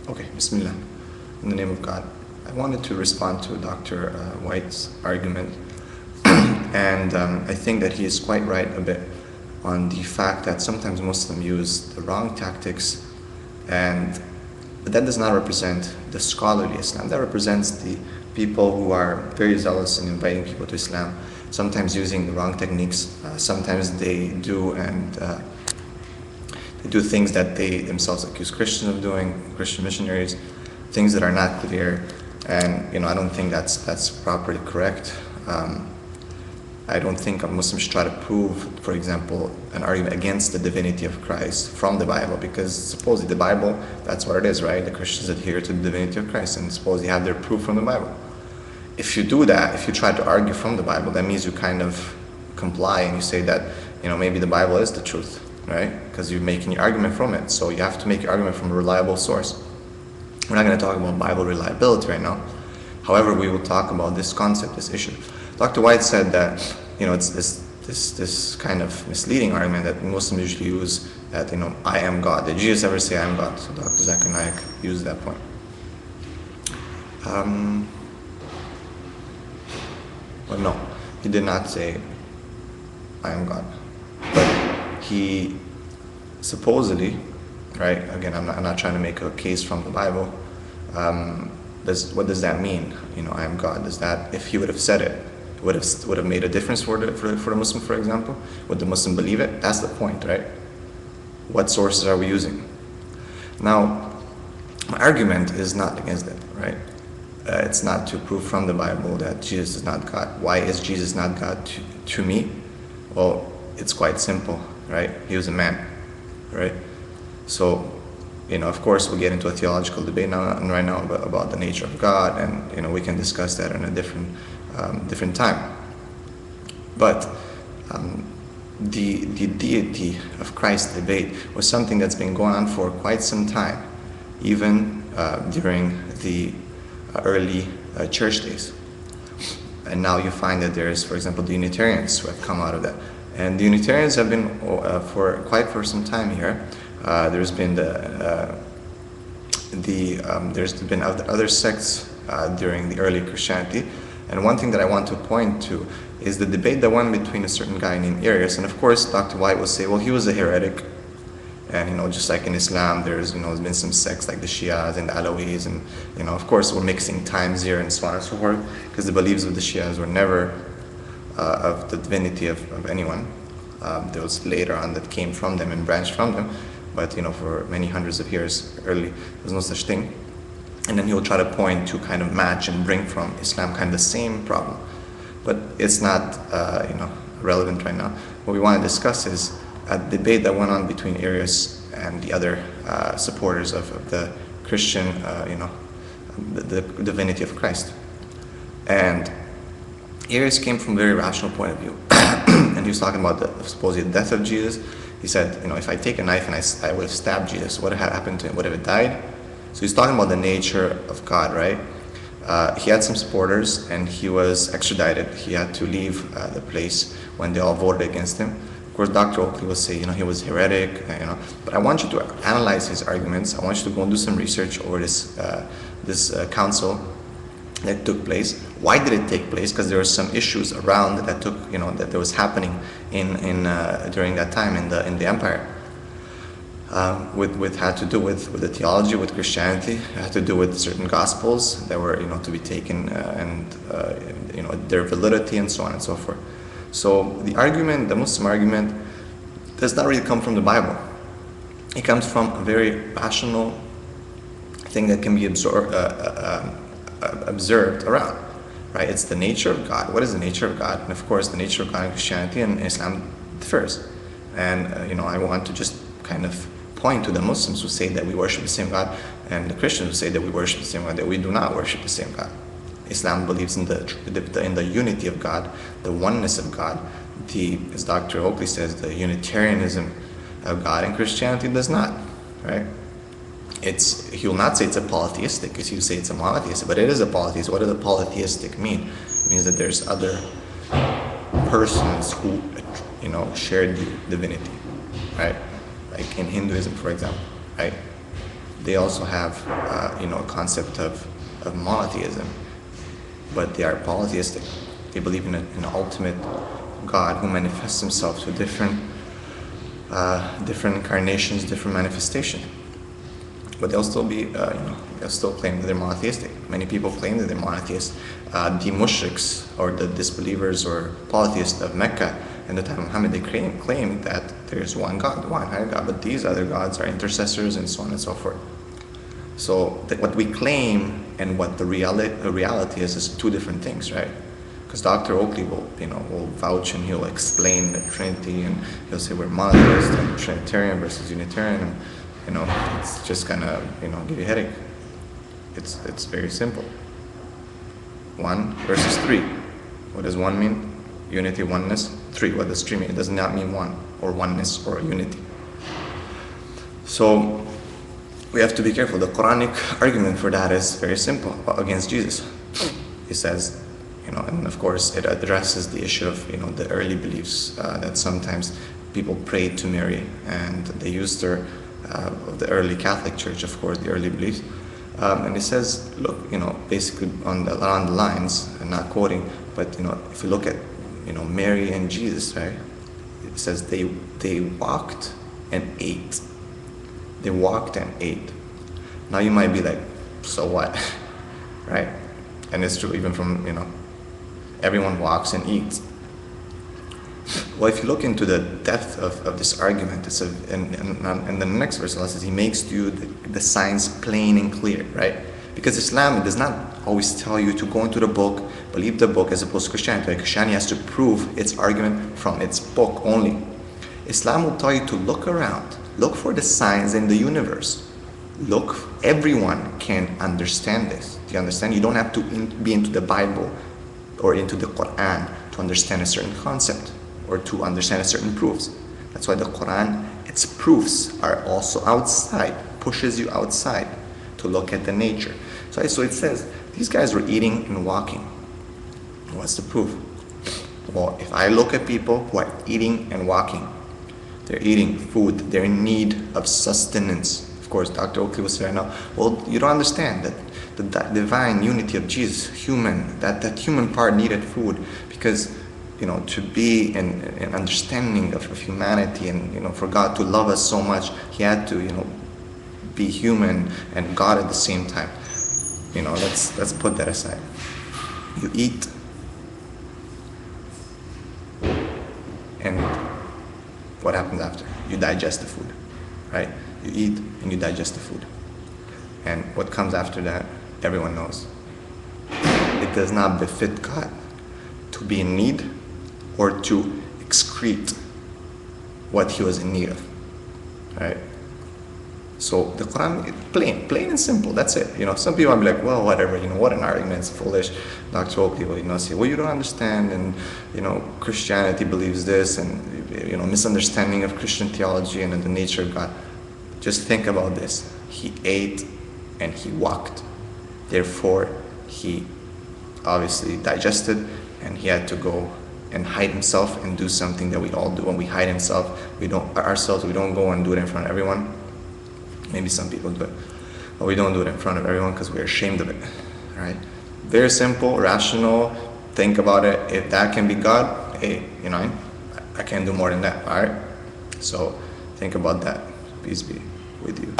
Okay, Bismillah. In the name of God. I wanted to respond to Dr. White's argument, and I think that he is quite right a bit on the fact that sometimes Muslims use the wrong tactics, but that does not represent the scholarly Islam. That represents the people who are very zealous in inviting people to Islam, sometimes using the wrong techniques. Sometimes they do things that they themselves accuse Christians of doing, Christian missionaries, things that are not clear, and I don't think that's properly correct. I don't think a Muslim should try to prove, for example, an argument against the divinity of Christ from the Bible, because supposedly the Bible, that's what it is, right? The Christians adhere to the divinity of Christ, and suppose you have their proof from the Bible. If you do that, if you try to argue from the Bible, that means you kind of comply and you say that, maybe the Bible is the truth, right? Because you're making your argument from it. So you have to make your argument from a reliable source. We're not going to talk about Bible reliability right now. However, we will talk about this concept, this issue. Dr. White said that, it's this kind of misleading argument that Muslims usually use, that, I am God. Did Jesus ever say I am God? So Dr. Zakir Naik used that point. Well, no, he did not say I am God. But he supposedly, right, again, I'm not trying to make a case from the Bible, what does that mean? I am God. Does that, if he would have said it, would have made a difference for the Muslim, for example? Would the Muslim believe it? That's the point, right? What sources are we using? Now, my argument is not against it, right? It's not to prove from the Bible that Jesus is not God. Why is Jesus not God to me? Well, it's quite simple, right? He was a man, right? So, of course, we'll get into a theological debate right now about the nature of God, and we can discuss that in a different time. But the deity of Christ debate was something that's been going on for quite some time, even during the early church days. And now you find that there's, for example, the Unitarians who have come out of that. And the Unitarians have been for some time here. There's been there's been other sects during the early Christianity, and one thing that I want to point to is the debate that went between a certain guy named Arius, and of course Dr. White will say, well, he was a heretic, and just like in Islam, there's been some sects like the Shias and the Alawis, and of course we're mixing times here and so on and so forth, because the beliefs of the Shias were never of the divinity of anyone. There was later on that came from them and branched from them. But for many hundreds of years early, there was no such thing. And then he'll try to point to kind of match and bring from Islam kind of the same problem. But it's not relevant right now. What we want to discuss is a debate that went on between Arius and the other supporters of the Christian, the divinity of Christ. And Arius came from a very rational point of view. And he was talking about the supposed death of Jesus. He said, if I take a knife and I would have stabbed Jesus, what would have happened to him? Would have died? So he's talking about the nature of God, right? He had some supporters and he was extradited. He had to leave the place when they all voted against him. Of course, Dr. Oakley will say, he was heretic, But I want you to analyze his arguments. I want you to go and do some research over this council that took place. Why did it take place? Because there were some issues around that that was happening in during that time in the empire. With had to do with the theology, with Christianity. It had to do with certain gospels that were to be taken and their validity and so on and so forth. So the Muslim argument, does not really come from the Bible. It comes from a very rational thing that can be observed around, right? It's the nature of God. What is the nature of God? And of course, the nature of God in Christianity and Islam differs. And I want to just kind of point to the Muslims who say that we worship the same God, and the Christians who say that we worship the same God, that we do not worship the same God. Islam believes in the unity of God, the oneness of God, as Dr. Oakley says, the Unitarianism of God, and Christianity does not, right? He will not say it's a polytheistic, because he will say it's a monotheistic, but it is a polytheistic. What does a polytheistic mean? It means that there's other persons who, share the divinity, right? Like in Hinduism, for example, right? they also have, a concept of monotheism, but they are polytheistic. They believe in an ultimate God who manifests himself to different incarnations, different manifestations. But they'll still be, they'll still claim that they're monotheistic. Many people claim that they're monotheists. The mushriks, or the disbelievers or polytheists of Mecca in the time of Muhammad, they claim that there's one God, one higher God, but these other gods are intercessors and so on and so forth. So what we claim and what the reality is two different things, right? Because Dr. Oakley will vouch and he'll explain the Trinity, and he'll say we're monotheist and Trinitarian versus Unitarian, and it's just gonna give you a headache. It's very simple. 1 versus 3. What does 1 mean? Unity, oneness. 3. What does 3 mean? It does not mean 1 or oneness or unity. So we have to be careful. The Quranic argument for that is very simple against Jesus. He says, and of course it addresses the issue of the early beliefs that sometimes people prayed to Mary, and they used her. The early Catholic Church, of course, the early beliefs, and it says, look, basically on the lines, and not quoting, but if you look at Mary and Jesus, right? It says they walked and ate. They walked and ate. Now you might be like, so what, right? And it's true even from everyone walks and eats. Well, if you look into the depth of this argument, it's and the next verse, Allah says, He makes you the signs plain and clear, right? Because Islam, it does not always tell you to go into the book, believe the book, as opposed to Christianity. Like Christianity has to prove its argument from its book only. Islam will tell you to look around, look for the signs in the universe. Look, everyone can understand this. Do you understand? You don't have to be into the Bible or into the Quran to understand a certain concept, or to understand a certain proofs. That's why the Quran, its proofs are also outside, pushes you outside to look at the nature. So it says, these guys were eating and walking. What's the proof? Well, if I look at people who are eating and walking, they're eating food, they're in need of sustenance. Of course, Dr. Oakley was saying, no, well, you don't understand that the divine unity of Jesus, that human part needed food, because to be an understanding of humanity, and for God to love us so much, He had to be human and God at the same time. Let's put that aside. You eat, and what happens after? You digest the food, right? You eat and you digest the food, and what comes after that, everyone knows. It does not befit God to be in need or to excrete what He was in need of, right? So the Quran, plain and simple, that's it. Some people might be like, well, whatever, what an argument, it's foolish. Dr. Oakley will say, well, you don't understand, and Christianity believes this, and misunderstanding of Christian theology and the nature of God. Just think about this. He ate and He walked. Therefore, He obviously digested, and He had to go and hide Himself and do something that we all do. When we hide we don't go and do it in front of everyone. Maybe some people do it, but we don't do it in front of everyone because we're ashamed of it, right? Very simple, rational, think about it. If that can be God, hey, I can't do more than that, all right? So think about that. Peace be with you.